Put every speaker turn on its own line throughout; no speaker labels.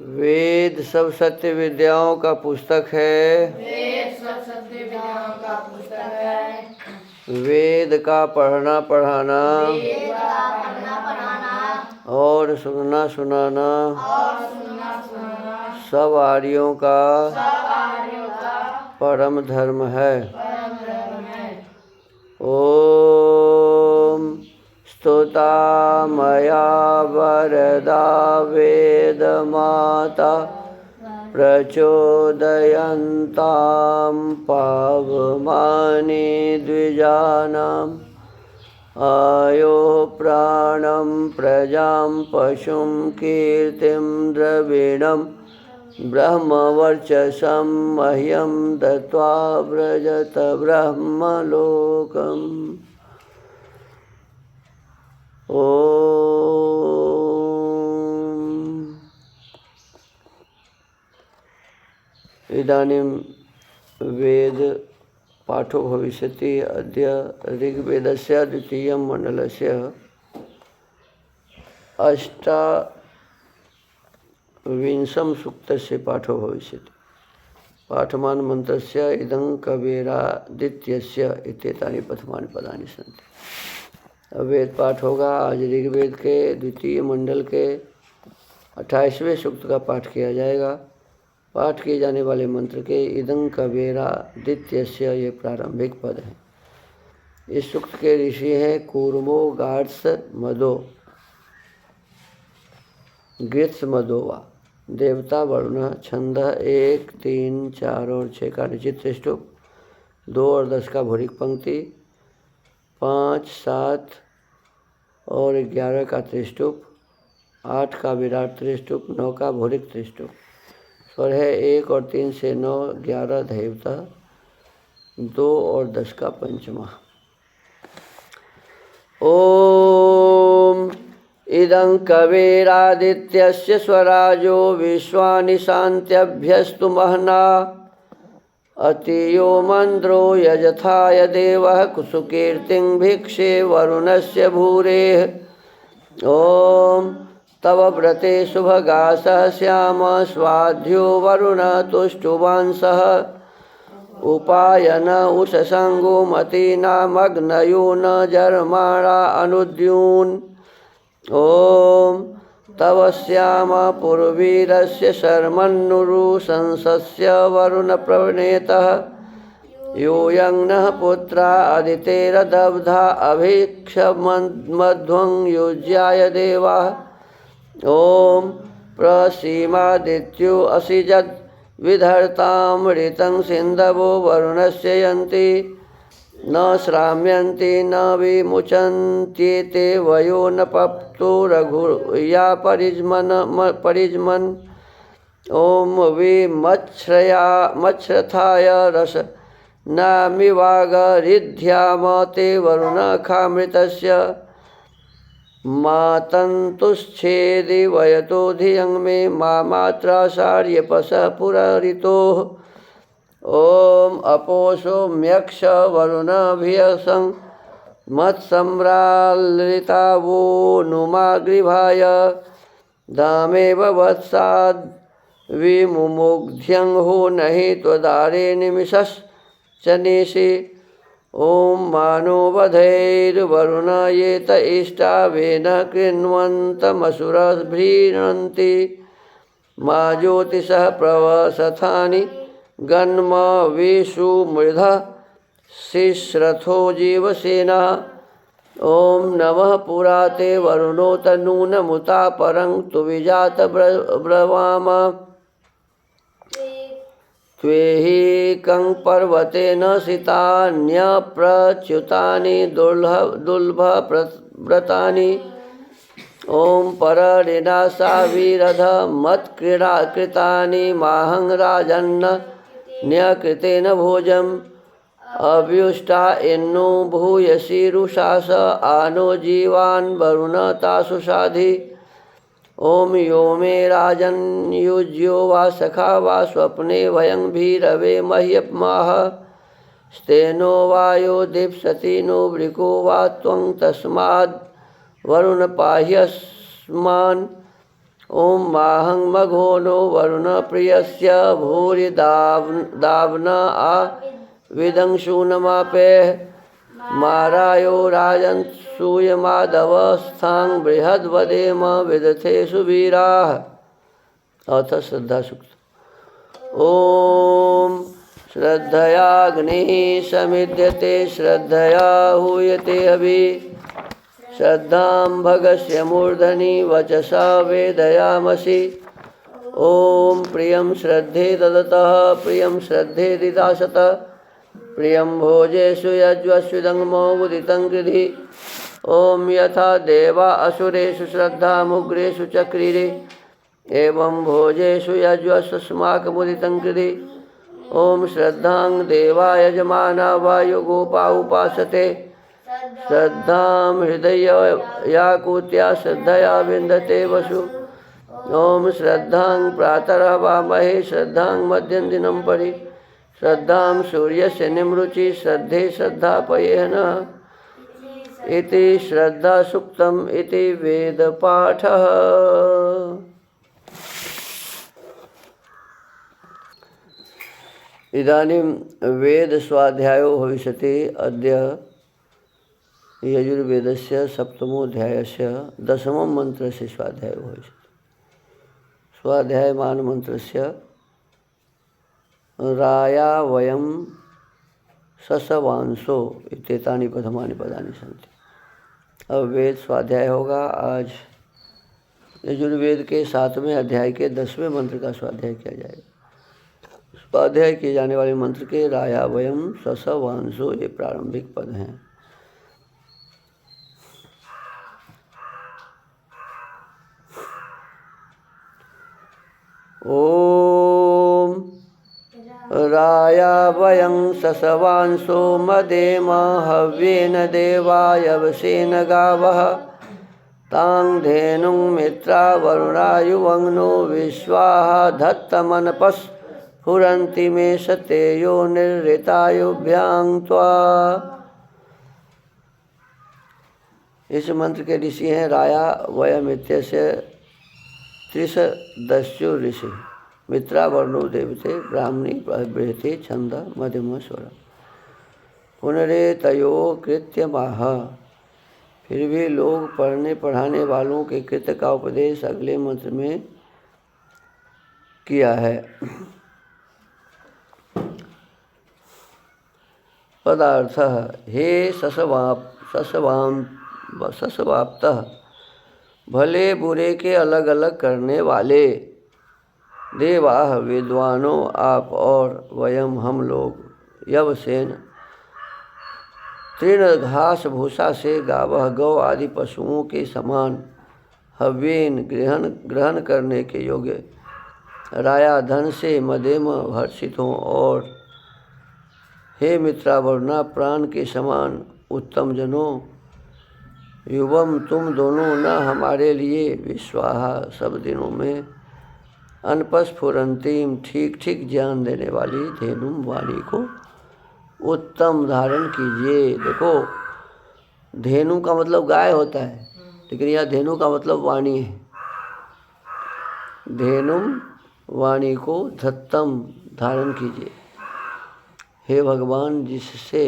वेद सब सत्य विद्याओं का पुस्तक है।
वेद सब सत्य विद्याओं का पुस्तक है।
वेद का पढ़ना पढ़ाना
वेद का पढ़ना पढ़ाना
और सुनना सुनाना सब आर्यों का परम धर्म है। ओम स्तुता मया वरदा वेद माता प्रचोदयन्तां पावमानि द्विजानाम् आयो प्राणं प्रजां पशुं कीर्तिं द्रविणं ब्रह्मवर्चसं मह्यं दत्त्वा व्रजत ब्रह्मलोकम्। इदानीं वेद पाठो भविष्यति। अद्य ऋग्वेदस्य द्वितीयं मण्डलस्य अष्टाविंशं सूक्तस्य पाठो भविष्यति। पाठमान मन्त्रस्य इदं कबीरादित्यस्य इत्येतानि प्रथमानि पदानि सन्ति। वेद पाठ होगा। आज ऋग्वेद के द्वितीय मंडल के 28वें सूक्त का पाठ किया जाएगा। पाठ किए जाने वाले मंत्र के इदं कबीरादित्यस्य ये प्रारंभिक पद हैं। इस सूक्त के ऋषि हैं कूर्मो गाड्स मदो गृत्स मदोवा। देवता वरुण। छंद 1, 3, 4 और 6 का निश्चित त्रिष्टुप, 2 और 10 का भूरिक पंक्ति, 5, 7 और 11 का त्रिष्टुप, 8 का विराट त्रिष्टुप, 9 का भूरिक त्रिष्टुप। स्वर है 1 और 3 से 9, 11 देवता, 2 और 10 का पंचमा। ओम इदं कबीरादित्यस्य स्वराजो विश्वानि शान्त्यभ्यस्तु महना अतियो मन्द्रो यजथाय देवः कुसुकीर्तिं भिक्षे वरुणस्य भूरेः। ओम तव व्रते शुभगासः श्याम स्वाध्यो वरुण तुष्टुवांसः उपायन उषसंगो मतीनामग्नयो न जर्माणा अनुद्यून्। ओम तव श्याम पुरवीरस्य शर्मन्नुरु संसस्य वरुण प्रवणेतः यूयं नः पुत्रा अदितेरदब्धा अभीक्षमध्वं युज्याय देवाः। ओम प्रसीमादित्यो असिजद् विधर्तामृतं सिन्धवो वरुणस्य यन्ति न श्राम्यन्ति न विमुचन्त्येते वयो न पप्तो रघुया परिज्मन्। ओम मच्छ्रथाय रस नामिवागरिध्याम ते वरुण खामृतस्य मातन्तुश्छेदि वयतो धियं मे मात्रा शार्यपसः पुररितोः। ओम अपोषो म्यक्ष वरुणभियसं मत्सम्रालृता वो नुमाग्रिभाय धामेव वत्साद् विमुमुग्ध्यं हो नहि त्वदारे निमिषश्चनेषि। ओम मानो वधैर्वरुण ये त इष्टावेन कृण्वन्तमसुरभ्रीणन्ति मा ज्योतिषः प्रवसथानि गन्म विषु मृध शिश्रथो जीवसेना। ओम नमः पुराते वरुणो तनूनमुता परं तु विजात ब्रवाम त्वेहि कं पर्वतेन सितान्यप्रच्युतानि दुर्लभव्रतानि। ओम पररिणा साविरध मत्क्रीडा कृतानि माहं राजन्न न्यकृतेन भोजम् अव्युष्टा इन्नु भूयसी रुषास आनो जीवान् वरुण तासु साधि। ओम यो मे राजन् युज्यो वा सखा वा स्वप्ने वयं भीरवे मह्यप्माह स्तेनो वायो दीप्सति नो वृको वा त्वं तस्माद् वरुण पाह्यस्मान्। ओम माहं मघो नो वरुण प्रियस्य भूरि दावना आ विदंशूनमापे मारायो राजन् सूयमाधव स्थां बृहद्वदेम विदथे सुवीराः। अथ श्रद्धा सूक्त। ओम श्रद्धयाग्निः समिद्यते श्रद्धया हूयते हवि श्रद्धां भगस्य मूर्धनि वचसा वेदयामसि। ओम प्रियं श्रद्धे ददतः प्रियं श्रद्धे दिदासतः प्रियं भोजेषु यज्वस्विदङ्गमो उदितं कृधि। ओम यथा देवा असुरेषु श्रद्धामुग्रेषु चक्रिरे एवं भोजेषु यज्वस्वस्माकमुदितं कृधि। ओम श्रद्धां देवा यजमाना वायुगोपा उपासते श्रद्धां हृदय याकूत्या श्रद्धया विन्दते वसु। ओम श्रद्धां प्रातरवामहे श्रद्धां मध्यं दिनं परि श्रद्धां सूर्यस्य निमृचि श्रद्धे श्रद्धा पयेनः। इति श्रद्धा सूक्तम् इति वेदपाठः। इदानीं वेद स्वाध्यायो भविष्यति। अद्य यजुर्वेदस्य सप्तमोऽध्यायस्य दशमं मन्त्रस्य स्वाध्यायो भविष्यति। स्वाध्यायमान मन्त्रस्य राया वयं ससवांसो इत्येतानि प्रथमानि पदानि सन्ति। अब वेद स्वाध्याय होगा। आज यजुर्वेद के 7वें अध्याय के 10वें मंत्र का स्वाध्याय किया जाएगा। स्वाध्याय किए जाने वाले मंत्र के राया वयम ससवांसो ये प्रारंभिक पद हैं। ओम राया वयं ससवांसो मदेम हव्येन देवाय वसेन गावः तां धेनुं मित्रा वरुणायुवंनो विश्वाः धत्तमनपस् फुरन्ति मे सतेयो निर्ऋतायुभ्यां त्वा। इस मंत्र के ऋषि हैं राया वयम इत्यस्य त्रिशदस्यु ऋषि मित्रा वर्णो देवते ब्राह्मणी बृहति छंद मध्यम स्वर पुनरेतयो कृत्यमाह। फिर भी लोग पढ़ने पढ़ाने वालों के कृत्य का उपदेश अगले मंत्र में किया है। पदार्थ हे ससवाप्तः भले बुरे के अलग अलग करने वाले देवाः विद्वानों आप और वयम हम लोग यवसेन तृण घास भूसा से गावह गौ आदि पशुओं के समान हव्येन ग्रहण करने के योग्य राया धन से मदेम हर्षित हों और हे मित्रावर्णा प्राण के समान उत्तम जनों युवम तुम दोनों न हमारे लिए विश्वाहा सब दिनों में अनपस्फुरंतीम ठीक ठीक ज्ञान देने वाली धेनुम वाणी को उत्तम धारण कीजिए। देखो धेनु का मतलब गाय होता है, लेकिन यह धेनु का मतलब वाणी है। धेनुम वाणी को धत्तम धारण कीजिए। हे भगवान जिससे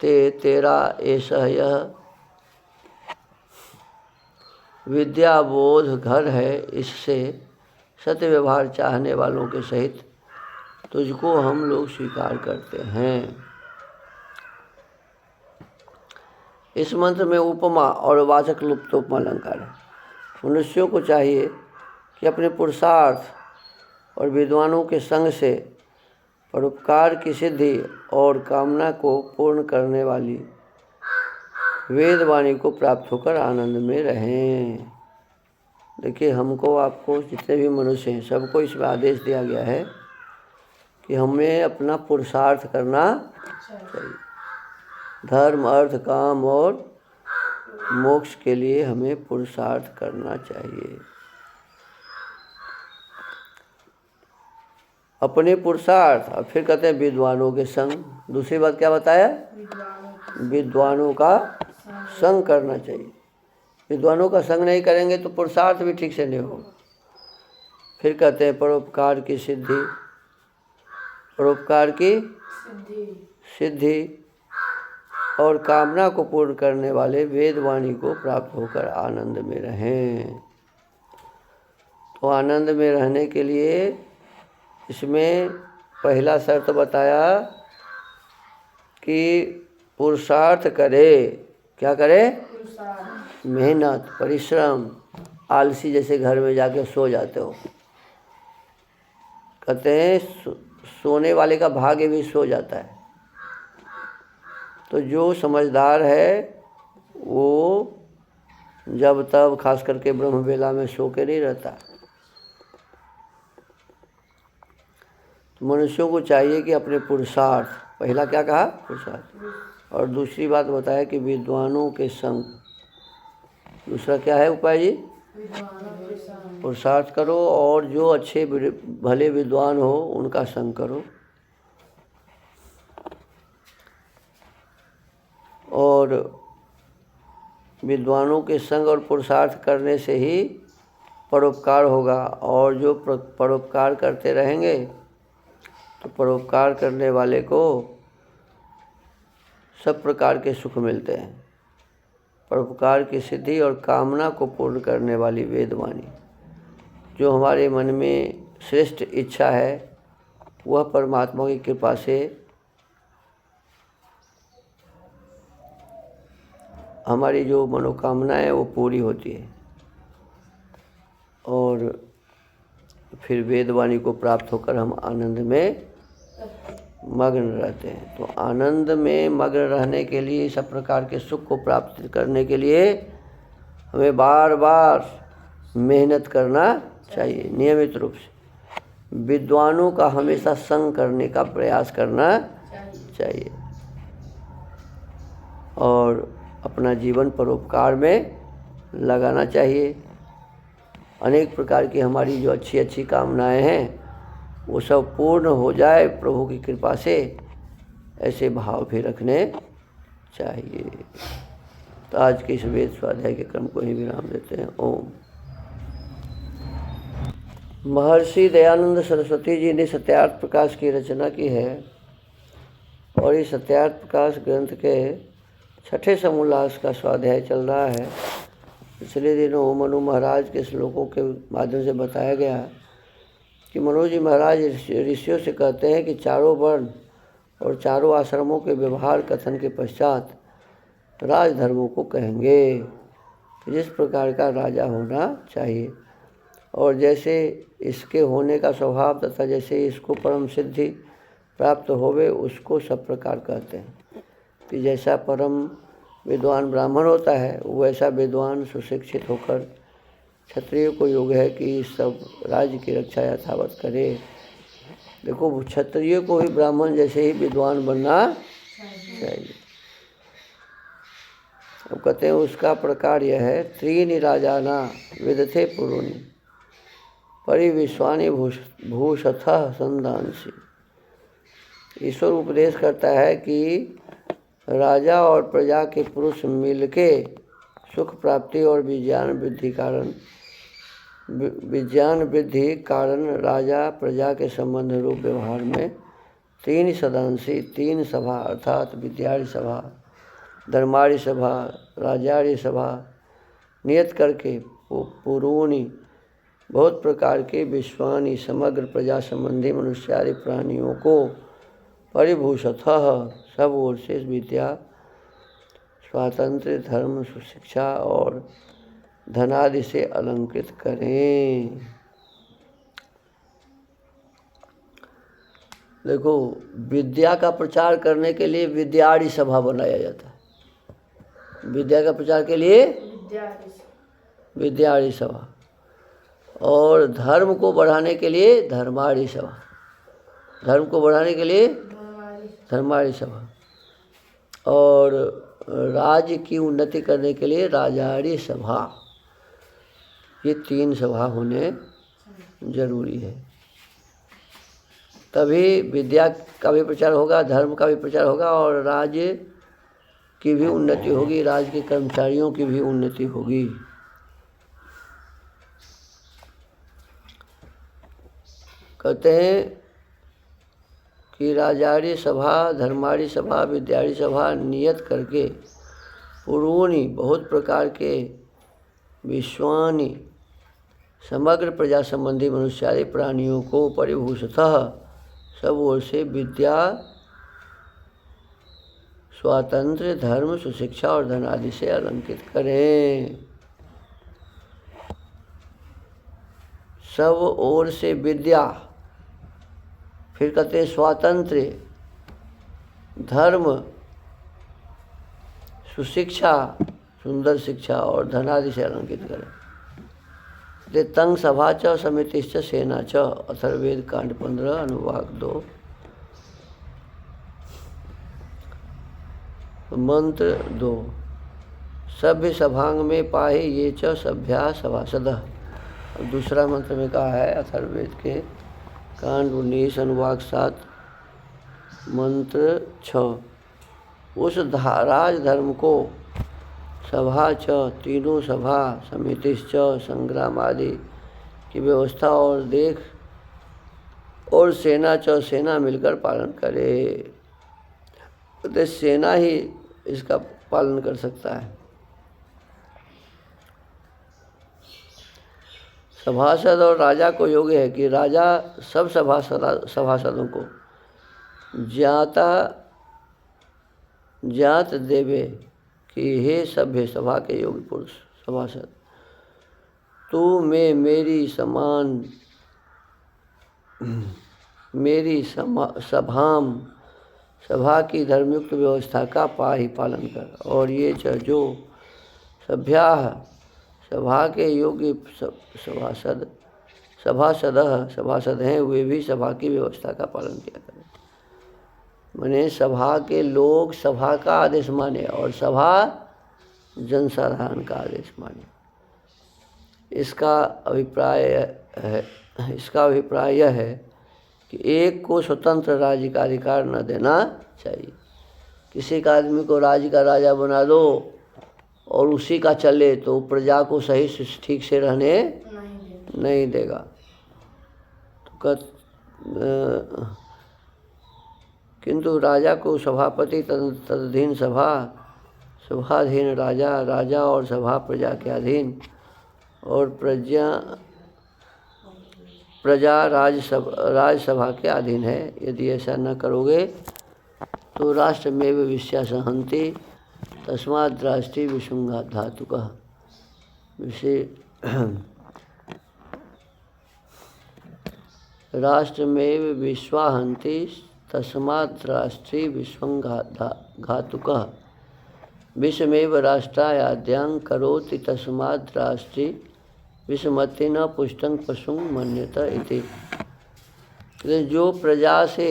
तेरा ऐसा यह विद्या बोध घर है, इससे सत्य व्यवहार चाहने वालों के सहित तुझको हम लोग स्वीकार करते हैं। इस मंत्र में उपमा और वाचक् लुप्तोपमा अलंकार है। मनुष्यों को चाहिए कि अपने पुरुषार्थ और विद्वानों के संग से परोपकार की सिद्धि और कामना को पूर्ण करने वाली वेद वाणी को प्राप्त होकर आनंद में रहें। देखिए हमको आपको जितने भी मनुष्य हैं सबको इसमें आदेश दिया गया है कि हमें अपना पुरुषार्थ करना चाहिए। धर्म अर्थ काम और मोक्ष के लिए हमें पुरुषार्थ करना चाहिए। अपने पुरुषार्थ और फिर कहते हैं विद्वानों के संग। दूसरी बात क्या बताया? विद्वानों का संग करना चाहिए। विद्वानों का संग नहीं करेंगे तो पुरुषार्थ भी ठीक से नहीं होगा। फिर कहते हैं परोपकार की सिद्धि, परोपकार की सिद्धि और कामना को पूर्ण करने वाले वेद वाणी को प्राप्त होकर आनंद में रहें। तो आनंद में रहने के लिए इसमें पहला शर्त बताया कि पुरुषार्थ करे। क्या करे? मेहनत, परिश्रम। आलसी जैसे घर में जाके सो जाते हो, कहते हैं सोने वाले का भाग्य भी सो जाता है। तो जो समझदार है वो जब तब खास करके ब्रह्म वेला में सो के नहीं रहता। तो मनुष्यों को चाहिए कि अपने पुरुषार्थ, पहला क्या कहा? पुरुषार्थ। और दूसरी बात बताया कि विद्वानों के संग। दूसरा क्या है उपाय जी? पुरुषार्थ करो और जो अच्छे भले विद्वान हो उनका संग करो। और विद्वानों के संग और पुरुषार्थ करने से ही परोपकार होगा। और जो परोपकार करते रहेंगे तो परोपकार करने वाले को सब प्रकार के सुख मिलते हैं। परोपकार की सिद्धि और कामना को पूर्ण करने वाली वेदवाणी, जो हमारे मन में श्रेष्ठ इच्छा है वह परमात्मा की कृपा से हमारी जो मनोकामना है वो पूरी होती है। और फिर वेदवाणी को प्राप्त होकर हम आनंद में मग्न रहते हैं। तो आनंद में मग्न रहने के लिए, सब प्रकार के सुख को प्राप्त करने के लिए हमें बार बार मेहनत करना चाहिए, नियमित रूप से विद्वानों का हमेशा संग करने का प्रयास करना चाहिए और अपना जीवन परोपकार में लगाना चाहिए। अनेक प्रकार की हमारी जो अच्छी अच्छी कामनाएं हैं वो सब पूर्ण हो जाए प्रभु की कृपा से, ऐसे भाव भी रखने चाहिए। तो आज के इस वेद स्वाध्याय के क्रम को ही विराम देते हैं। ओम। महर्षि दयानंद सरस्वती जी ने सत्यार्थ प्रकाश की रचना की है और इस सत्यार्थ प्रकाश ग्रंथ के छठे समोल्लास का स्वाध्याय चल रहा है। पिछले दिनों मनु महाराज के श्लोकों के माध्यम से बताया गया कि मनु जी महाराज ऋषियों से कहते हैं कि चारों वर्ण और चारों आश्रमों के व्यवहार कथन के पश्चात राजधर्मों को कहेंगे कि जिस प्रकार का राजा होना चाहिए और जैसे इसके होने का स्वभाव तथा जैसे इसको परम सिद्धि प्राप्त होवे उसको सब प्रकार कहते हैं। कि जैसा परम विद्वान ब्राह्मण होता है वैसा विद्वान सुशिक्षित होकर क्षत्रिय को योग है कि सब राज्य की रक्षा यथावत करे। देखो क्षत्रिय को ही ब्राह्मण जैसे ही विद्वान बनना चाहिए। अब कहते हैं उसका प्रकार यह है, त्रीनि राजाना विदथे पुरुनि परिविश्वानि भूषथः संदांसि। ईश्वर उपदेश करता है कि राजा और प्रजा के पुरुष मिलके सुख प्राप्ति और विज्ञान वृद्धि कारण राजा प्रजा के संबंध रूप व्यवहार में तीन सदांशी, तीन सभा अर्थात विद्यारी सभा, धर्मारी सभा, राजारी सभा नियत करके पुरूनी बहुत प्रकार के विश्वानी समग्र प्रजा संबंधी मनुष्यादि प्राणियों को परिभूषतः सब ओर से विद्या, स्वातंत्र, धर्म, सुशिक्षा और धनादि से अलंकृत करें। देखो विद्या का प्रचार करने के लिए विद्यारी सभा बनाया जाता है। विद्या का प्रचार के लिए विद्यारी सभा और धर्म को बढ़ाने के लिए धर्मारी सभा, धर्म को बढ़ाने के लिए धर्मारी सभा और राज्य की उन्नति करने के लिए राजारी सभा। ये तीन सभा होने जरूरी है, तभी विद्या का भी प्रचार होगा, धर्म का भी प्रचार होगा और राज्य की भी उन्नति होगी, राज्य के कर्मचारियों की भी उन्नति होगी। कहते हैं कि राजाड़ी सभा, धर्माड़ी सभा, विद्याड़ी सभा नियत करके पूर्वोनि बहुत प्रकार के विश्वानि समग्र प्रजा संबंधी मनुष्यादि प्राणियों को परिभूषतः सब ओर से विद्या, स्वातंत्र, धर्म, सुशिक्षा और धन आदि से अलंकित करें। सब ओर से विद्या, फिर कहते हैं स्वातंत्र, धर्म, सुशिक्षा, सुंदर शिक्षा और धनादि से अलंकित करें। ते तंग सभा च समितिश्च सेना च, अथर्ववेद कांड 15 अनुवाक 2। मंत्र 2। सभ्य सभांग में पाहे ये च सभ्या सभासदः। और दूसरा मंत्र में कहा है अथर्ववेद के कांड 19 अनुवाक 7 मंत्र 6। उस राज धर्म को सभा च, तीनों सभा, समितिश्च, संग्राम आदि की व्यवस्था और देख, और सेना च, सेना मिलकर पालन करे। तो सेना ही इसका पालन कर सकता है। सभासद और राजा को योग्य है कि राजा सब सभासदों को ज्ञात देवे कि हे सभ्य सभा के योग्य पुरुष सभासद, तू में मेरी सभा की धर्मयुक्त व्यवस्था का पालन कर। और ये जो सभ्या सभा के योग्य सभासद हैं, वे भी सभा की व्यवस्था का पालन किया करें। माने सभा के लोग सभा का आदेश माने और सभा जनसाधारण का आदेश माने। इसका अभिप्राय यह है कि एक को स्वतंत्र राज्य का अधिकार न देना चाहिए। किसी का आदमी को राज्य का राजा बना दो और उसी का चले तो प्रजा को सही ठीक से रहने नहीं देगा। तो किंतु राजा को सभापति, तदधीन सभा, सभाधीन राजा, राजा और सभा प्रजा के अधीन, और प्रजा राज्यसभा के अधीन है। यदि ऐसा न करोगे तो राष्ट्रमेव विषया सहन्ति, तस्माद् राष्ट्रीय विसंघात धातुकः। राष्ट्रमेव विश्वाहन्ति तस्मात् राष्ट्रीय विसंघातुकः। विषमेव राष्ट्रायाद्यां करोति तस्मात् राष्ट्रीय विषमति न पुष्टं पशुं मन्यत इति। जो प्रजा से,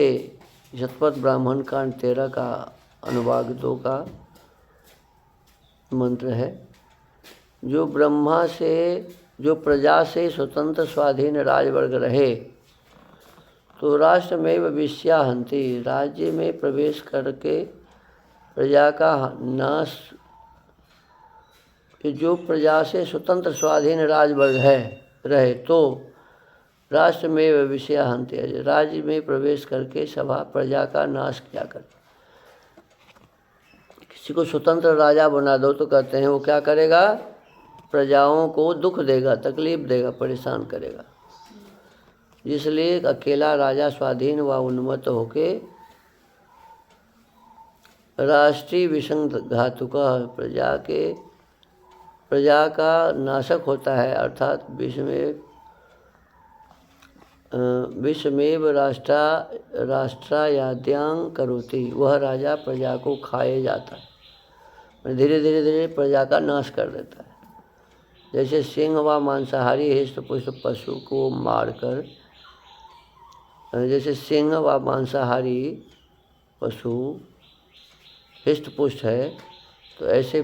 शतपथ ब्राह्मण कांड 13 का अनुवाक 2 का मंत्र है। जो प्रजा से स्वतंत्र स्वाधीन राजवर्ग रहे तो राष्ट्र में विषया हंति, राज्य में प्रवेश करके प्रजा का नाश। जो प्रजा से स्वतंत्र स्वाधीन राजवर्ग रहे तो राष्ट्र में विषया हंति, राज्य में प्रवेश करके प्रजा का नाश किया कर। किसी को स्वतंत्र राजा बना दो तो कहते हैं वो क्या करेगा, प्रजाओं को दुख देगा, तकलीफ देगा, परेशान करेगा। इसलिए अकेला राजा स्वाधीन व उन्मत्त होके राष्ट्रीय विसंघातुक, प्रजा का नाशक होता है। अर्थात विषमेव राष्ट्रायाद्यां करोति, वह राजा प्रजा को खाए जाता है, धीरे धीरे प्रजा का नाश कर देता है। जैसे सिंह व मांसाहारी हृष्टपुष्ट पशु को मारकर, जैसे सिंह व मांसाहारी पशु हृष्टपुष्ट है तो ऐसे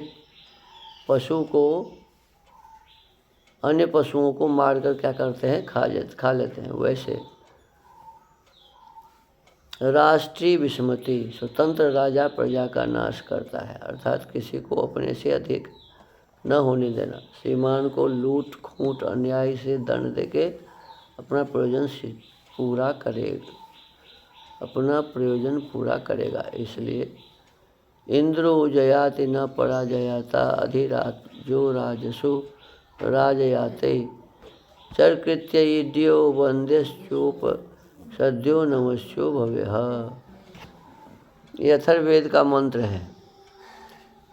पशु को, अन्य पशुओं को मारकर क्या करते हैं, खा लेते हैं। वैसे राष्ट्रीय विषमति, स्वतंत्र राजा प्रजा का नाश करता है, अर्थात किसी को अपने से अधिक न होने देना। श्रीमान को लूट खूंट अन्याय से दंड देके अपना प्रयोजन पूरा करेगा, अपना प्रयोजन पूरा करेगा। इसलिए इंद्रो जयाति न पराजयाता अधिरात जो राजसु राजयाते चरकृत्य ईड्यो वंद्यश्चोप सद्यो नमस्यो भव्यः। ये अथर्ववेद का मंत्र है।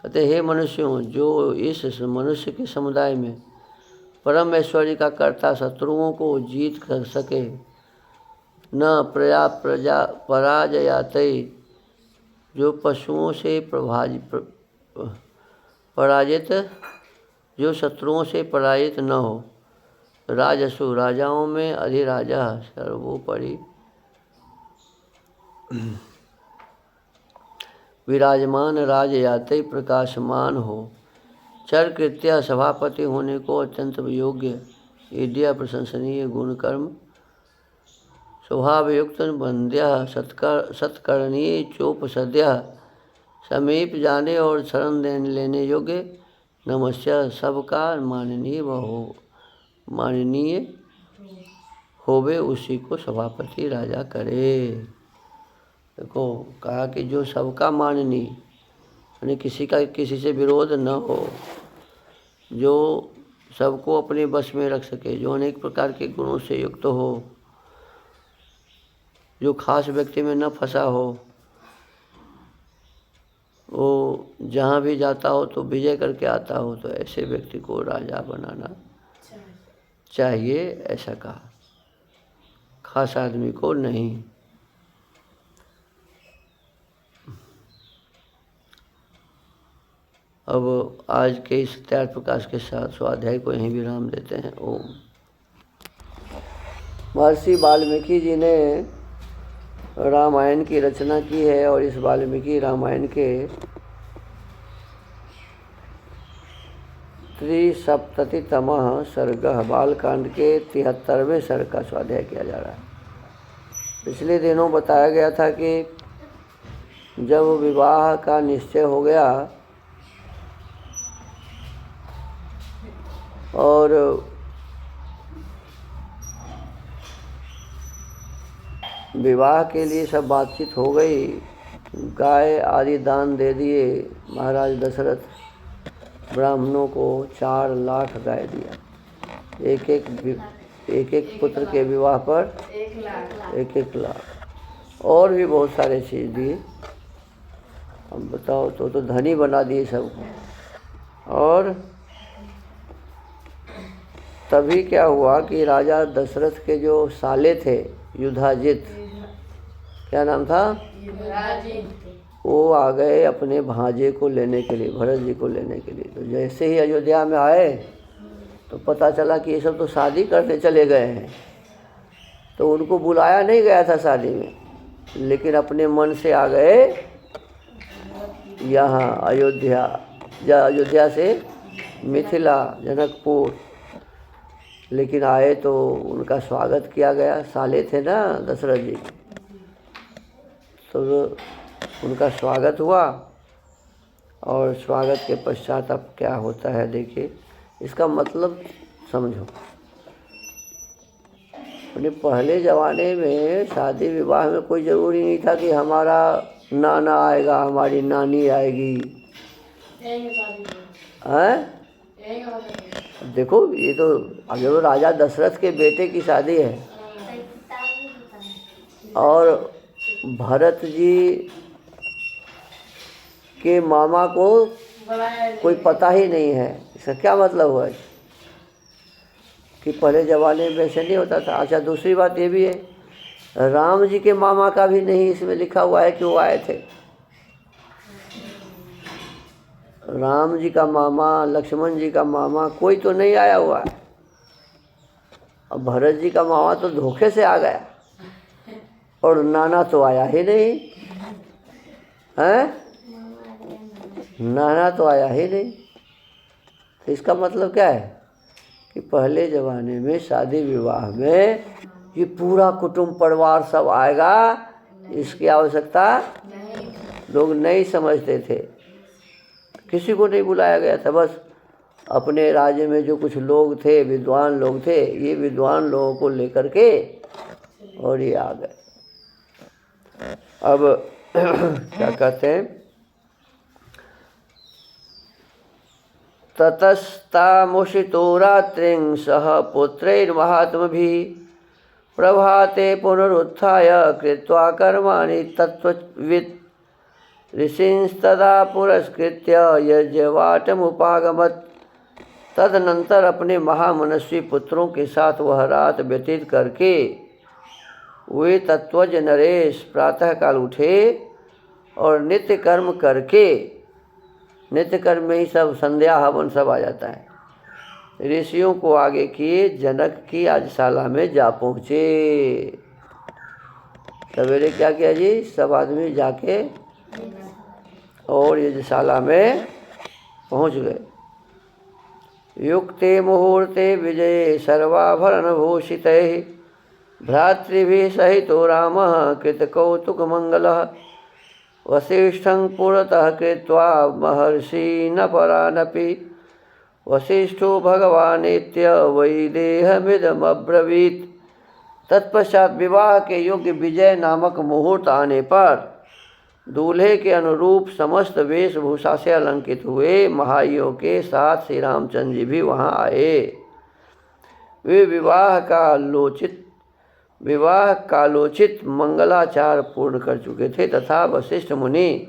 कहते हे मनुष्यों, जो इस मनुष्य के समुदाय में परम ऐश्वर्य का कर्ता शत्रुओं को जीत कर सके, न पराजयाते जो पशुओं से पराजित, जो शत्रुओं से पराजित न हो, राजसु राजाओं में अधिराजा सर्वोपरि विराजमान राजयाते प्रकाशमान हो, चर कृत्या सभापति होने को अत्यंत योग्य, ईड्या प्रशंसनीय गुण कर्म, स्वभावयुक्त बंध्या सत्करणीय चोप सद्या समीप जाने और शरण लेने योग्य, नमस्या सबका माननीय होवे उसी को सभापति राजा करे। देखो कहा कि जो सबका माननीय, यानी किसी से विरोध न हो, जो सबको अपने बस में रख सके, जो अनेक प्रकार के गुणों से युक्त हो, जो खास व्यक्ति में न फंसा हो, वो जहाँ भी जाता हो तो विजय करके आता हो, तो ऐसे व्यक्ति को राजा बनाना चाहिए, ऐसा कहा, खास आदमी को नहीं। अब आज के इस त्याग प्रकाश के साथ स्वाध्याय को यहीं विराम देते हैं। ओम। महर्षि वाल्मीकि जी ने रामायण की रचना की है और इस वाल्मीकि रामायण के 73तमः सर्ग बालकांड के 73वें सर्ग का स्वाध्याय किया जा रहा है। पिछले दिनों बताया गया था कि जब विवाह का निश्चय हो गया और विवाह के लिए सब बातचीत हो गई, गाय आदि दान दे दिए महाराज दशरथ, ब्राह्मणों को 4 लाख गाय दिया, एक एक पुत्र के विवाह पर 1 लाख, और भी बहुत सारे चीज़ दिए। अब बताओ, तो धनी बना दिए सबको। और तभी क्या हुआ कि राजा दशरथ के जो साले थे युधाजित, क्या नाम था, वो आ गए अपने भांजे को लेने के लिए, भरत जी को लेने के लिए। तो जैसे ही अयोध्या में आए तो पता चला कि ये सब तो शादी करने चले गए हैं, तो उनको बुलाया नहीं गया था शादी में, लेकिन अपने मन से आ गए यहाँ अयोध्या से मिथिला जनकपुर। लेकिन आए तो उनका स्वागत किया गया, साले थे ना दशरथ जी, तो उनका स्वागत हुआ। और स्वागत के पश्चात अब क्या होता है देखिए, इसका मतलब समझो। अपने पहले ज़माने में शादी विवाह में कोई ज़रूरी नहीं था कि हमारा नाना आएगा, हमारी नानी आएगी, हैं? देखो ये तो अगर वो राजा दशरथ के बेटे की शादी है और भरत जी के मामा को कोई पता ही नहीं है, इसका क्या मतलब हुआ कि पहले ज़माने में वैसे नहीं होता था। अच्छा, दूसरी बात ये भी है, राम जी के मामा का भी नहीं इसमें लिखा हुआ है कि वो आए थे। राम जी का मामा, लक्ष्मण जी का मामा कोई तो नहीं आया हुआ है। अब भरत जी का मामा तो धोखे से आ गया और नाना तो आया ही नहीं, हैं? नाना तो आया ही नहीं। तो इसका मतलब क्या है कि पहले ज़माने में शादी विवाह में ये पूरा कुटुंब परिवार सब आएगा, इसकी आवश्यकता लोग नहीं समझते थे, किसी को नहीं बुलाया गया था। बस अपने राज्य में जो कुछ लोग थे, विद्वान लोग थे, ये विद्वान लोगों को लेकर के और ये आ गए। अब क्या कहते हैं, ततस्तामुषितो रात्रिं सह पुत्रैर्महात्मभिः प्रभाते पुनरुत्थाय कृत्वा कर्माणि तत्त्ववित् ऋषींस्तदा पुरस्कृत्य यज्ञवाटमुपागमत्। तदनंतर अपने महामनस्वी पुत्रों के साथ वह रात व्यतीत करके वे तत्वज नरेश प्रातःकाल उठे और नित्य कर्म करके, नित्य कर्म में ही सब संध्या हवन सब आ जाता है, ऋषियों को आगे किए जनक की याज्ञशाला में जा पहुँचे। सवेरे क्या किया जी, सब आदमी जाके और यज्ञशाला में पहुँच गए। युक्ते मुहूर्ते विजये सर्वाभरणभूषितैः भ्रातृभिः सहितो रामः कृतकौतुकमङ्गलः वसिष्ठं पुरतः कृत्वा महर्षीनपरानपि वसिष्ठो भगवानेत्य वैदेहमिदमब्रवीत्। तत्पश्चात विवाह के योग्य विजय नामक मुहूर्त आने पर दूल्हे के अनुरूप समस्त वेशभूषा से अलंकित हुए महाइयों के साथ श्री रामचंद्र जी भी वहाँ आए। वे विवाह कालोचित मंगलाचार पूर्ण कर चुके थे तथा वशिष्ठ मुनि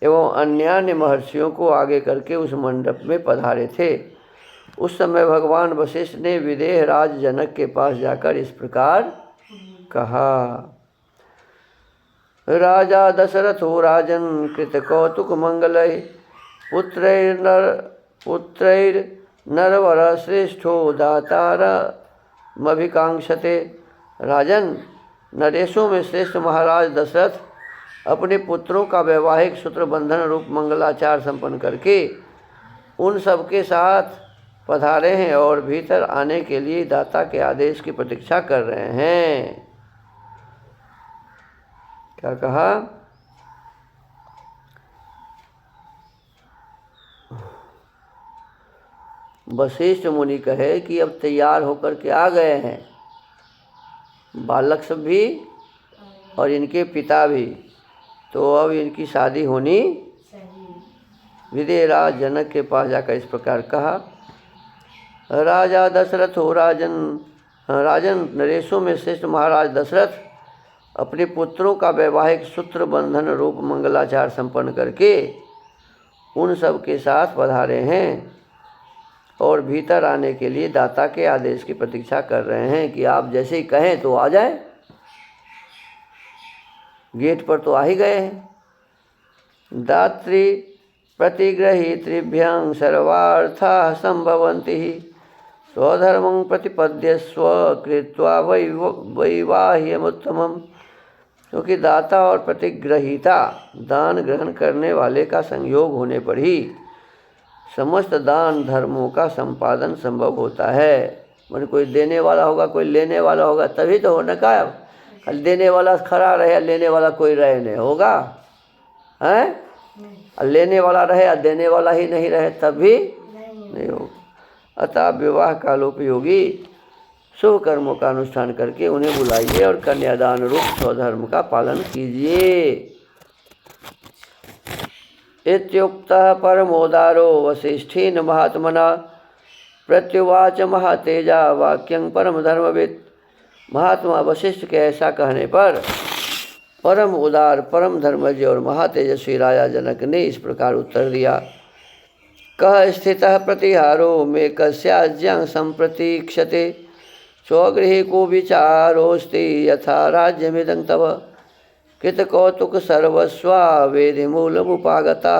एवं अन्यान्य महर्षियों को आगे करके उस मंडप में पधारे थे। उस समय भगवान वशिष्ठ ने विदेह राज जनक के पास जाकर इस प्रकार कहा, राजा दशरथो राजन कृत कौतुक मंगलय पुत्रैर्नरवर श्रेष्ठो दातारमभिकांक्षते। राजन, नरेशों में श्रेष्ठ महाराज दशरथ अपने पुत्रों का वैवाहिक सूत्र बंधन रूप मंगलाचार संपन्न करके उन सब के साथ पधारे हैं और भीतर आने के लिए दाता के आदेश की प्रतीक्षा कर रहे हैं। क्या कहा, वशिष्ठ मुनि कहे कि अब तैयार होकर के आ गए हैं बालक सब भी और इनके पिता भी, तो अब इनकी शादी होनी। विदेहराज जनक के पास जाकर इस प्रकार कहा, राजा दशरथ हो राजन, नरेशों में श्रेष्ठ महाराज दशरथ अपने पुत्रों का वैवाहिक सूत्र बंधन रूप मंगलाचार संपन्न करके उन सब के साथ पधारे हैं और भीतर आने के लिए दाता के आदेश की प्रतीक्षा कर रहे हैं कि आप जैसे ही कहें तो आ जाए। गेट पर तो आ ही गए हैं। दात्री प्रतिगृहीतृभ्यं सर्वार्थाः संभवन्ति स्वधर्मं प्रतिपद्यस्व कृत्वा वैवाह्यमुत्तमम्। क्योंकि दाता और प्रतिग्रहीता दान ग्रहण करने वाले का संयोग होने पर ही समस्त दान धर्मों का संपादन संभव होता है। मैंने कोई देने वाला होगा, कोई लेने वाला होगा, तभी तो होने का। कल देने वाला खड़ा रहे, लेने वाला कोई रहे नहीं होगा, हैं? लेने वाला रहे या देने वाला ही नहीं रहे तब भी नहीं होगा। अतः विवाह कालोपयोगी शुभ कर्मों का अनुष्ठान करके उन्हें बुलाइए और कन्यादान रूप स्वधर्म का पालन कीजिए। इत्युक्तः परमोदारो वसिष्ठेन महात्मना प्रत्युवाच महातेजा वाक्यं परम धर्मवित्। महात्मा वशिष्ठ के ऐसा कहने पर परम उदार, परम धर्मज्ञ और महातेजस्वी राजा जनक ने इस प्रकार उत्तर दिया, कः स्थितः प्रतिहारो में कस्याज्ञं संप्रतीक्षते स्वगृहे को विचारोस्ति यथा राज्यमिदं तव कृतकौतुक सर्वस्वा वेदिमूलमुपागता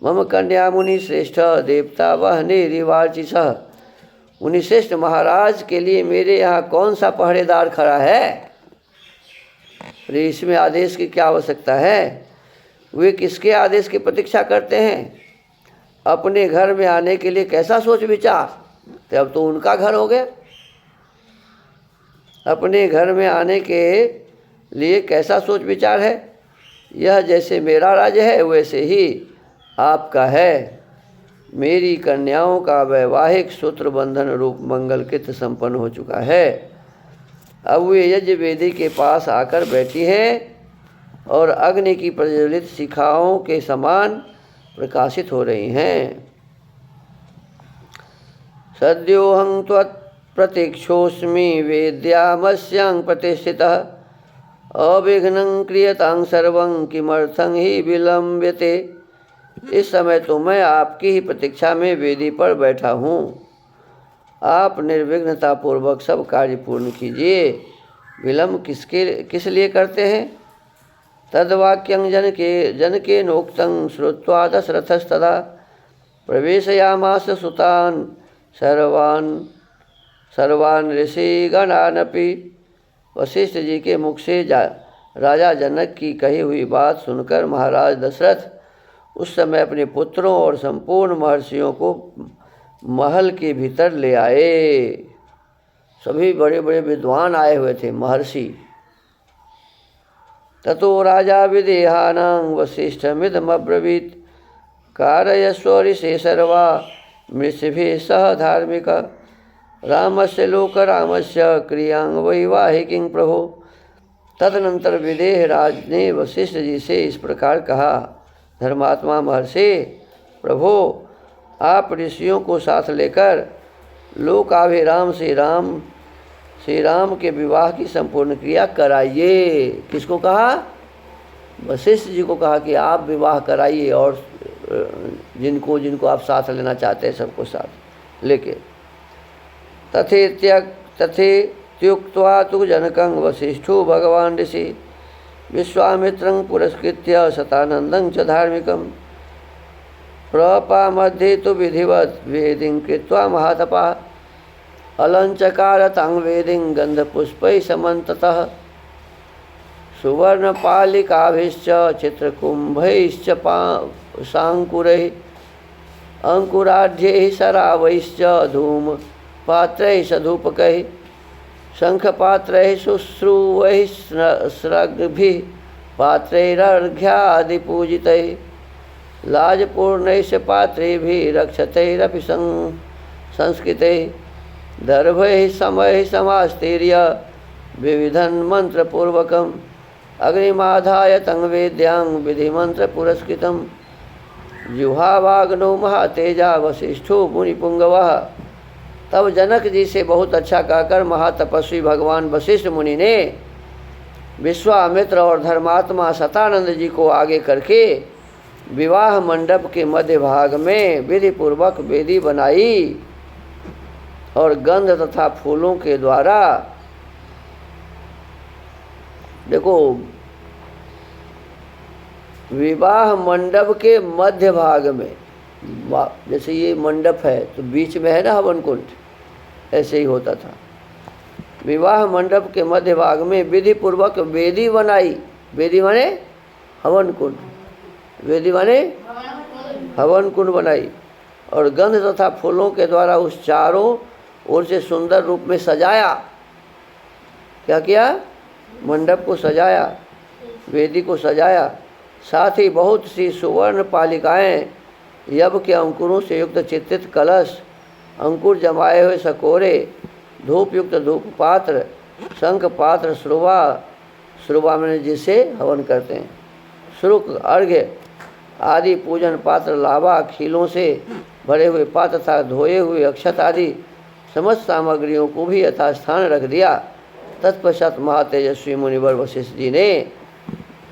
मम कन्या मुनि श्रेष्ठ देवता वह निर्वाचिसः। मुनि श्रेष्ठ महाराज के लिए मेरे यहाँ कौन सा पहरेदार खड़ा है? इसमें आदेश की क्या आवश्यकता है? वे किसके आदेश की प्रतीक्षा करते हैं? अपने घर में आने के लिए कैसा सोच विचार, तो अब तो उनका घर हो गया। अपने घर में आने के लिए कैसा सोच विचार है? यह जैसे मेरा राज्य है वैसे ही आपका है। मेरी कन्याओं का वैवाहिक सूत्र बंधन रूप मंगल कृत्य संपन्न हो चुका है। अब वे यज्ञ वेदी के पास आकर बैठी हैं और अग्नि की प्रज्वलित शिखाओं के समान प्रकाशित हो रही हैं। सद्योहं त्वत्प्रतीक्षोऽस्मि वेद्यामस्यां प्रतिष्ठितः अविघ्नं क्रियतां सर्वं किमर्थं हि विलम्ब्यते। इस समय तो मैं आपकी ही प्रतीक्षा में वेदी पर बैठा हूँ। आप निर्विघ्नता पूर्वक सब कार्य पूर्ण कीजिए। विलम्ब किस लिए करते हैं? तद्वाक्यं जनके नोक्तं श्रुत्वा दशरथस्तदा प्रवेशयामास सुतान् सर्वान् ऋषिगणानपि। वशिष्ठ जी के मुख से राजा जनक की कही हुई बात सुनकर महाराज दशरथ उस समय अपने पुत्रों और संपूर्ण महर्षियों को महल के भीतर ले आए। सभी बड़े बड़े विद्वान आए हुए थे, महर्षि। ततो राजा विदेहानां वसिष्ठमिदमब्रवीत् कारयस्व ऋषे सर्वा मृषिभिः सह धार्मिक रामस्य लोकरामस्य क्रियां वैवाहिकीं प्रभो। तदनंतर विदेह राज ने वशिष्ठ जी से इस प्रकार कहा, धर्मात्मा महर्षि, प्रभो आप ऋषियों को साथ लेकर लोकाभिराम श्री राम के विवाह की संपूर्ण क्रिया कराइए। किसको कहा? वशिष्ठ जी को कहा कि आप विवाह कराइए और जिनको आप साथ लेना चाहते हैं सबको साथ लेके। तथेत्युक्त्वा तु जनकं वसिष्ठो भगवान् ऋषि विश्वामित्रं पुरस्कृत्य शतानन्दं च धार्मिकं प्रपामध्ये तु विधिवत् वेदीं कृत्वा महातपः अलञ्चकार तां वेदीं गन्धपुष्पैः समन्ततः सुवर्णपालिकाभिश्च चित्रकुम्भैश्च साङ्कुरैः अंकुराढ्यैः शरावैश्च धूमपात्रैः सधूपकैः शंखपात्रैः शुश्रूवैः स्रग्भिः पात्रैरर्घ्यादिपूजितैः लाजपूर्णैश्च पात्रेभिः रक्षतैरपि संस्कृतैः दर्भैः समैः समास्तीर्य विविधन् मन्त्रपूर्वकम् अग्निमाधाय तं वेद्यां विधिमन्त्रपुरस्कृतं जुहावाग्नो महातेजा वसिष्ठो मुनिपुंगवः। तब जनक जी से बहुत अच्छा कहकर महातपस्वी भगवान वशिष्ठ मुनि ने विश्वामित्र और धर्मात्मा शतानंद जी को आगे करके विवाह मंडप के मध्य भाग में विधि पूर्वक वेदी बनाई और गंध तथा फूलों के द्वारा, देखो विवाह मंडप के मध्य भाग में, जैसे ये मंडप है तो बीच में है ना हवन कुंड, ऐसे ही होता था। विवाह मंडप के मध्य भाग में विधि पूर्वक वेदी बनाई। वेदी माने हवन कुंड, वेदी माने हवन कुंड बनाई और गंध तथा फूलों के द्वारा उस चारों ओर से सुंदर रूप में सजाया। क्या किया? मंडप को सजाया, वेदी को सजाया। साथ ही बहुत सी सुवर्ण पालिकाएं, यव के अंकुरों से युक्त चित्रित कलश, अंकुर जमाए हुए सकोरे, धूप युक्त धूप पात्र, शंख पात्र, श्रुवा में जिसे हवन करते हैं, श्रुक, अर्घ्य आदि पूजन पात्र, लावा, खीलों से भरे हुए पात्र तथा धोए हुए अक्षत आदि समस्त सामग्रियों को भी यथास्थान रख दिया। तत्पश्चात महातेजस्वी मुनिवर वशिष्ठ जी ने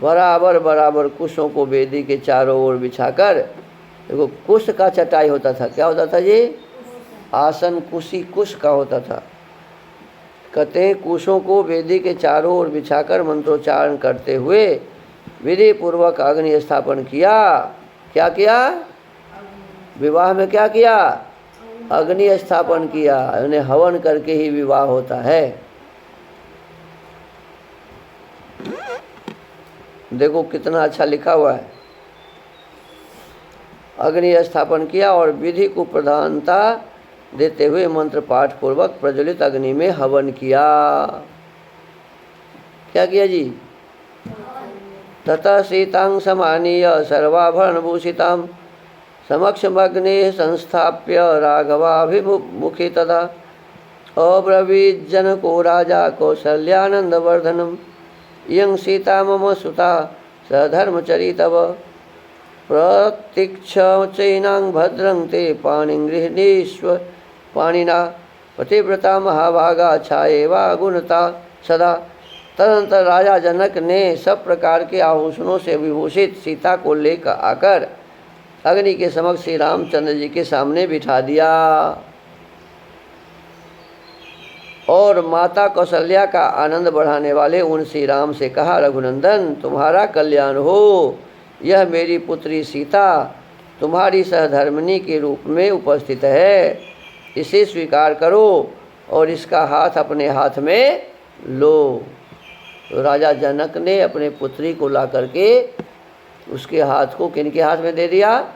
बराबर कुशों को वेदी के चारों ओर बिछाकर, देखो कुश का चटाई होता था, क्या होता था जी? आसन कुशी कुश का होता था। कहते हैं कुशों को वेदी के चारों ओर बिछाकर मंत्रोच्चारण करते हुए विधि पूर्वक अग्नि स्थापन किया। क्या किया? विवाह में क्या किया? अग्नि स्थापन किया। उन्हें हवन करके ही विवाह होता है। देखो कितना अच्छा लिखा हुआ है। अग्नि स्थापन किया और विधि को प्रधानता देते हुए मंत्र पाठ पूर्वक प्रज्वलित अग्नि में हवन किया। क्या किया जी? ततः सीतां समानीय सर्वाभरणभूषितां समक्षमग्ने संस्थाप्य राघवाभिमुखी तथा अब्रवीत् जनको राजा कौसल्यानंदवर्धनम इयं सीता मम सुता सधर्मचरी तव प्रतीक्ष चैनां भद्रं ते पाणिं गृह्णीष्व पाणिना पतिव्रता महाभागा छाएवा गुणता सदा। तदनंतर राजा जनक ने सब प्रकार के आभूषणों से विभूषित सीता को लेकर आकर अग्नि के समक्ष श्री रामचंद्र जी के सामने बिठा दिया और माता कौशल्या का आनंद बढ़ाने वाले उन श्री राम से कहा, रघुनंदन तुम्हारा कल्याण हो। यह मेरी पुत्री सीता तुम्हारी सहधर्मिणी के रूप में उपस्थित है, इसे स्वीकार करो और इसका हाथ अपने हाथ में लो। तो राजा जनक ने अपने पुत्री को ला करके उसके हाथ को किनके हाथ में दे दिया?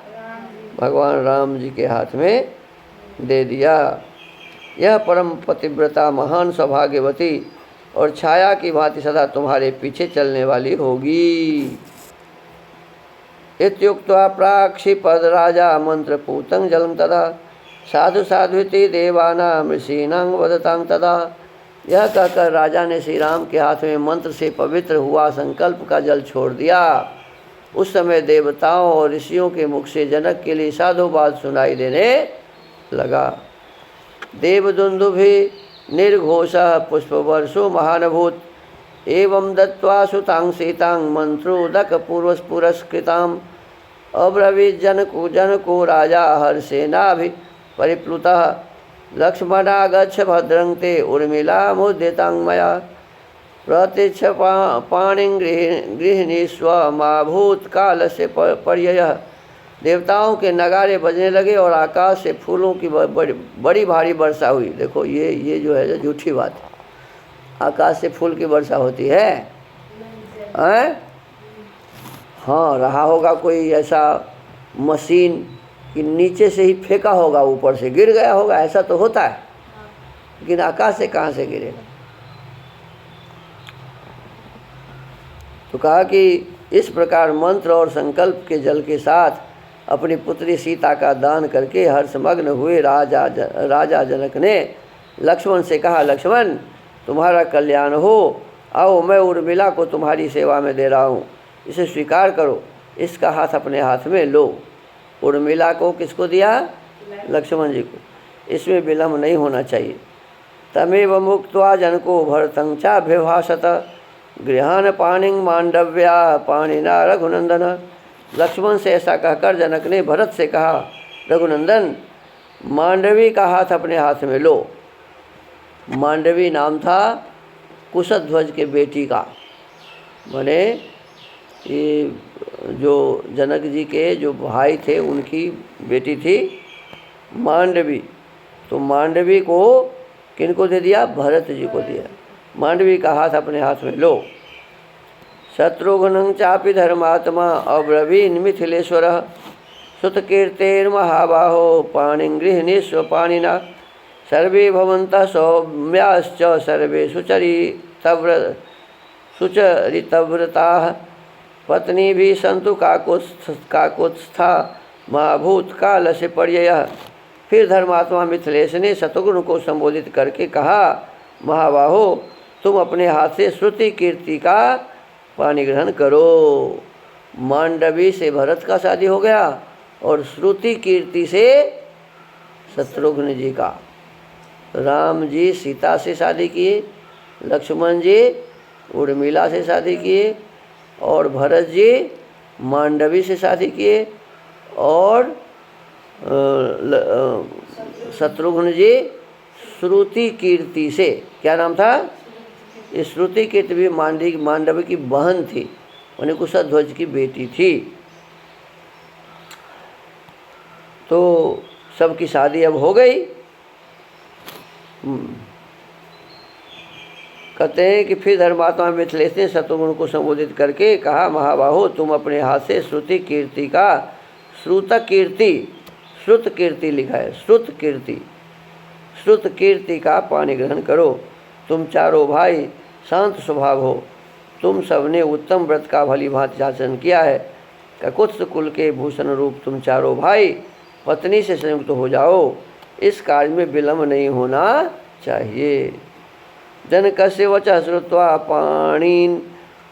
भगवान राम जी के हाथ में दे दिया। यह परम पतिव्रता महान सौभाग्यवती और छाया की भांति सदा तुम्हारे पीछे चलने वाली होगी। इत्युक्त्वा प्राक्षिपद राजा मंत्रपूतं जलं तदा साधु साध्विति देवानां ऋषीणां वदतां तदा। यह कहकर राजा ने श्री राम के हाथ में मंत्र से पवित्र हुआ संकल्प का जल छोड़ दिया। उस समय देवताओं और ऋषियों के मुख से जनक के लिए साधुवाद सुनाई देने लगा। देवदुन्दुभि निर्घोषः पुष्पवर्षो महानभूत एवं दत्त्वा सुतां सीतां मंत्रोदक पुरस्कृताम् अब्रवीत् जनको राजा हर्षेनाभि परिप्लुतः लक्ष्मणा गच्छ भद्रं ते उर्मिला मुद्यतां मया प्रतीक्ष पाणिं गृह्णीष्व मा भूतकालस्य पर्ययः। देवताओं के नगारे बजने लगे और आकाश से फूलों की बड़ी भारी वर्षा हुई। देखो ये जो है झूठी बात है, आकाश से फूल की वर्षा होती है? हाँ, रहा होगा कोई ऐसा मशीन कि नीचे से ही फेंका होगा, ऊपर से गिर गया होगा, ऐसा तो होता है, लेकिन आकाश से कहाँ से गिरेगा? तो कहा कि इस प्रकार मंत्र और संकल्प के जल के साथ अपनी पुत्री सीता का दान करके हर्षमग्न हुए राजा जनक ने लक्ष्मण से कहा, लक्ष्मण तुम्हारा कल्याण हो, आओ मैं उर्मिला को तुम्हारी सेवा में दे रहा हूँ, इसे स्वीकार करो, इसका हाथ अपने हाथ में लो। उर्मिला को किसको दिया? लक्ष्मण जी को। इसमें विलम्ब नहीं होना चाहिए। तमेव मुक्त्वा जनको भरतं चाभ्यभाषत गृहान पाणिं मांडव्या पाणिना रघुनंदन। लक्ष्मण से ऐसा कहकर जनक ने भरत से कहा, रघुनंदन मांडवी का हाथ अपने हाथ में लो। मांडवी नाम था कुशध्वज के बेटी का, माने ये जो जनक जी के जो भाई थे उनकी बेटी थी मांडवी। तो मांडवी को किनको दे दिया? भरत जी को दिया। मांडवी का हाथ अपने हाथ में लो। शत्रुघ्नं चापि धर्मात्मा अब्रवीन् मिथिलेश्वरः सुतकीर्तेर्महाबाहो पाणिं गृह्णीष्व पाणिना सर्वे भवन्तः सौम्याश्च सर्वे सुचरितव्रताः पत्नी भी संतु काकुत्स्था माँ भूतकाल से पर्ययः। फिर धर्मात्मा मिथिलेश ने शत्रुघ्न को संबोधित करके कहा, महाबाहो तुम अपने हाथ से श्रुति कीर्ति का पानी ग्रहण करो। मांडवी से भरत का शादी हो गया और श्रुति कीर्ति से शत्रुघ्न जी का। राम जी सीता से शादी किए, लक्ष्मण जी उर्मिला से शादी किए और भरत जी मांडवी से शादी किए और शत्रुघ्न जी श्रुति कीर्ति से। क्या नाम था? इस श्रुति कीर्ति भी मांडवी की बहन थी, उन्हें कुशध्वज की बेटी थी। तो सबकी शादी अब हो गई। कहते हैं कि फिर धर्मात्मा मिथिलेश ने शत्रुघ्न को संबोधित करके कहा, महाबाहो तुम अपने हाथ से श्रुति कीर्ति का श्रुत कीर्ति लिखा है, श्रुत कीर्ति का पानी ग्रहण करो। तुम चारों भाई शांत स्वभाव हो, तुम सबने उत्तम व्रत का भली भांति आचरण किया है। ककुत्स कुल के भूषण रूप तुम चारों भाई पत्नी से संयुक्त हो जाओ, इस कार्य में विलम्ब नहीं होना चाहिए। जनकस्य वचः श्रुत्वा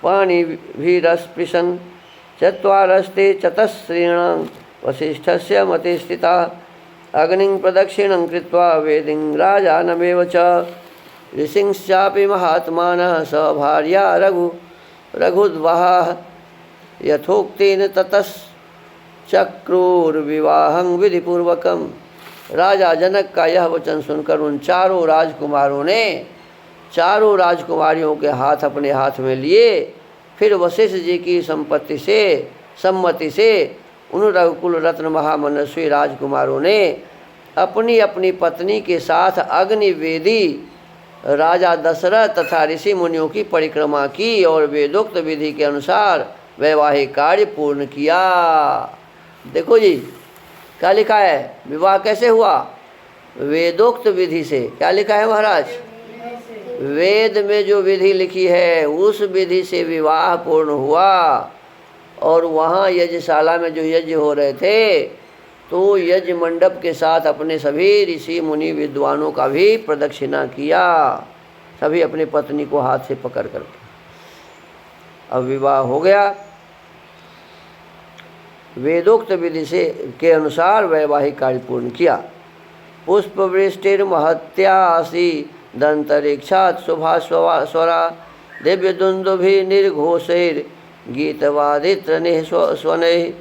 पाणिभिरस्पृशन् चत्वारस्ते चतस्रीणां वसिष्ठस्य मते स्थिता अग्निं प्रदक्षिणं कृत्वा वेदिं राजानमेव च ऋषिंश्चापि महात्मानः स भार्या रघुद्वहाः यथोक्तेन ततश्चक्रुर्विवाहं विधिपूर्वकम्। राजा जनक का यह वचन सुनकर उन चारों राजकुमारों ने चारों राजकुमारियों के हाथ अपने हाथ में लिए। फिर वशिष्ठ जी की सम्मति से उन रघुकुल रत्न महामनस्वी राजकुमारों ने अपनी अपनी पत्नी के साथ अग्निवेदी राजा दशरथ तथा ऋषि मुनियों की परिक्रमा की और वेदोक्त विधि के अनुसार वैवाहिक कार्य पूर्ण किया। देखो जी क्या लिखा है, विवाह कैसे हुआ? वेदोक्त विधि से। क्या लिखा है महाराज? वेद में जो विधि लिखी है उस विधि से विवाह पूर्ण हुआ। और वहाँ यज्ञशाला में जो यज्ञ हो रहे थे तो यज्ञ मंडप के साथ अपने सभी ऋषि मुनि विद्वानों का भी प्रदक्षिणा किया, सभी अपनी पत्नी को हाथ से पकड़ करके। अब विवाह हो गया। वेदोक्त विधि से के अनुसार वैवाहिक कार्य पूर्ण किया। पुष्पवृष्टिर्महत्यासी दंतरिक्षात् शुभास्वरा दिव्यदुन्दुभि निर्घोषैर् गीतवादित्रनिः स्वनैः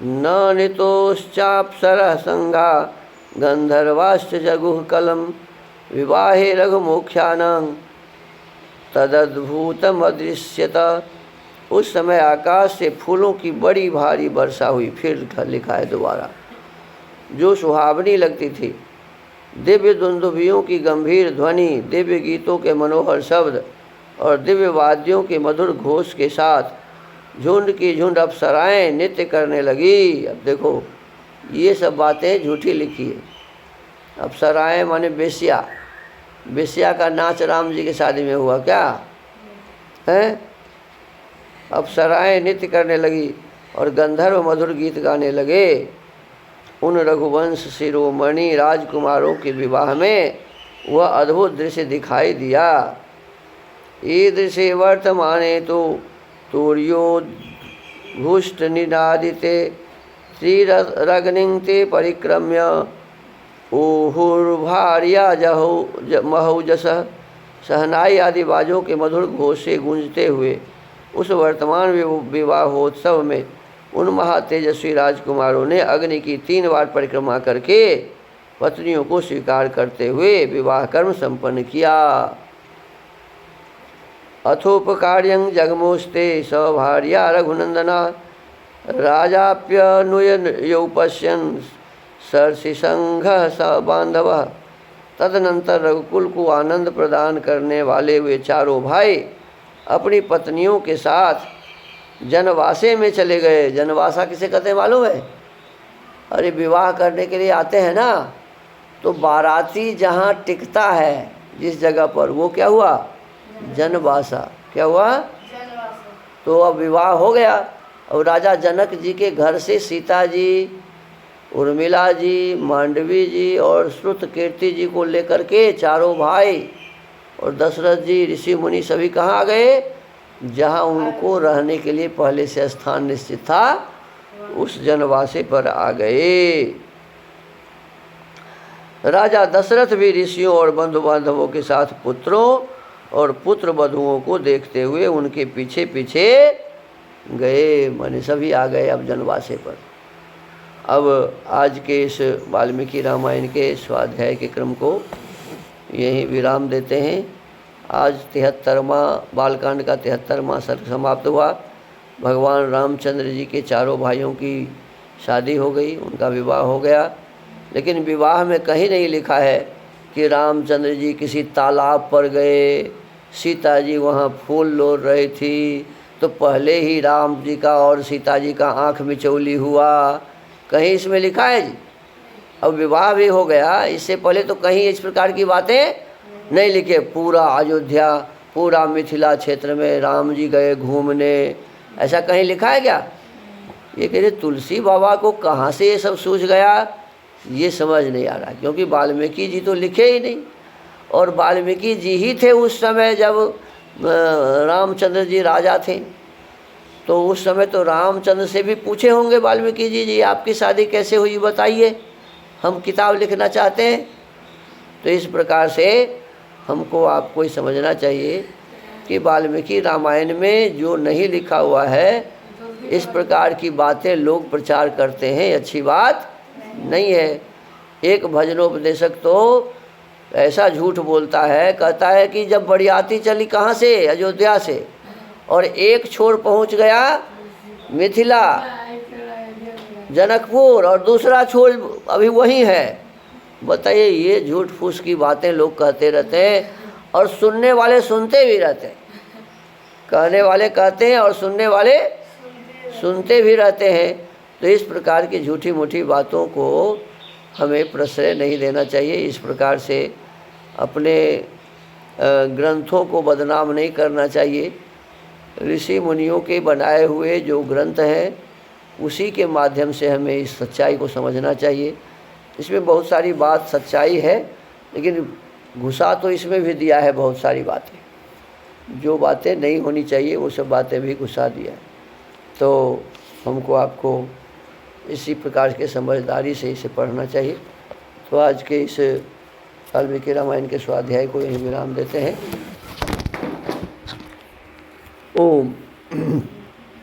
न नितोश्चाप्सरः संघा गंधर्वाश्च जगुः कलम् विवाहे रघुमुख्यानां तदद्भुतम् अदृश्यत। उस समय आकाश से फूलों की बड़ी भारी वर्षा हुई। फिर लिखा है दोबारा, जो सुहावनी लगती थी। दिव्य दुंदुभियों की गंभीर ध्वनि, दिव्य गीतों के मनोहर शब्द और दिव्य वाद्यों के मधुर घोष के साथ झुंड की झुंड अप्सराएं नृत्य करने लगी। अब देखो ये सब बातें झूठी लिखी है। अप्सराएं माने बेश्या। बेश्या का नाच राम जी की शादी में हुआ क्या है? अप्सराएं नृत्य करने लगी और गंधर्व मधुर गीत गाने लगे। उन रघुवंश शिरोमणि राजकुमारों के विवाह में वह अद्भुत दृश्य दिखाई दिया। ईदृशे वर्तमाने तो तूर्योद्भुष्ट निनादिते श्रीरग्निं ते परिक्रम्य ऊहुर्भार्या महौजसः। सहनाई आदि बाजों के मधुर घोष से गूंजते हुए उस वर्तमान विवाहोत्सव में उन महातेजस्वी राजकुमारों ने अग्नि की 3 बार परिक्रमा करके पत्नियों को स्वीकार करते हुए विवाह कर्म संपन्न किया। अथोपकार्यं जगमोस्ते स भार्या रघुनंदना राजाप्यनुयौ पश्यन् सर्षिसंघः स बांधवः। तदनंतर रघुकुल को आनंद प्रदान करने वाले वे चारों भाई अपनी पत्नियों के साथ जनवासे में चले गए। जनवासा किसे कहते हैं मालूम है? अरे विवाह करने के लिए आते हैं ना, तो बाराती जहाँ टिकता है जिस जगह पर, वो क्या हुआ? जनवासा। क्या हुआ? तो अब विवाह हो गया और राजा जनक जी के घर से सीता जी, उर्मिला जी, मांडवी जी और श्रुतकीर्ति जी को लेकर के चारों भाई और दशरथ जी, ऋषि मुनि सभी कहाँ आ गए? जहाँ उनको रहने के लिए पहले से स्थान निश्चित था, उस जनवासे पर आ गए। राजा दशरथ भी ऋषियों और बंधु बांधवों के साथ पुत्रों और पुत्र वधुओं को देखते हुए उनके पीछे पीछे गए। माने सभी आ गए अब जनवासे पर। अब आज के इस वाल्मीकि रामायण के स्वाध्याय के क्रम को यहीं विराम देते हैं। आज 73वां बालकांड का 73वां सर्ग समाप्त हुआ। भगवान रामचंद्र जी के चारों भाइयों की शादी हो गई, उनका विवाह हो गया। लेकिन विवाह में कहीं नहीं लिखा है कि रामचंद्र जी किसी तालाब पर गए, सीता जी वहाँ फूल लोड़ रही थी तो पहले ही राम जी का और सीता जी का आँख मिचौली हुआ। कहीं इसमें लिखा है जी? अब विवाह भी हो गया, इससे पहले तो कहीं इस प्रकार की बातें नहीं लिखे। पूरा अयोध्या, पूरा मिथिला क्षेत्र में राम जी गए घूमने, ऐसा कहीं लिखा है क्या? ये कह रहे तुलसी बाबा को कहाँ से ये सब सूझ गया, ये समझ नहीं आ रहा, क्योंकि वाल्मीकि जी तो लिखे ही नहीं। और वाल्मीकि जी ही थे उस समय जब रामचंद्र जी राजा थे। तो उस समय तो रामचंद्र से भी पूछे होंगे वाल्मीकि जी आपकी शादी कैसे हुई बताइए, हम किताब लिखना चाहते हैं। तो इस प्रकार से हमको आपको ही समझना चाहिए कि वाल्मीकि रामायण में जो नहीं लिखा हुआ है, इस प्रकार की बातें लोग प्रचार करते हैं, अच्छी बात नहीं है। एक भजनोपदेशक तो ऐसा झूठ बोलता है, कहता है कि जब बरियाती चली कहाँ से, अयोध्या से, और एक छोर पहुँच गया मिथिला जनकपुर और दूसरा छोर अभी वहीं है। बताइए, ये झूठ फूस की बातें लोग कहते रहते हैं और सुनने वाले सुनते भी रहते हैं। कहने वाले कहते हैं और सुनने वाले सुनते भी रहते हैं। तो इस प्रकार की झूठी मूठी बातों को हमें प्रश्रय नहीं देना चाहिए। इस प्रकार से अपने ग्रंथों को बदनाम नहीं करना चाहिए। ऋषि मुनियों के बनाए हुए जो ग्रंथ हैं, उसी के माध्यम से हमें इस सच्चाई को समझना चाहिए। इसमें बहुत सारी बात सच्चाई है, लेकिन घुसा तो इसमें भी दिया है बहुत सारी बातें, जो बातें नहीं होनी चाहिए वो सब बातें भी घुसा दिया है। तो हमको आपको इसी प्रकार के समझदारी से इसे पढ़ना चाहिए। तो आज के इस वाल्मीकि रामायण के स्वाध्याय को यहीं विराम देते हैं। ओम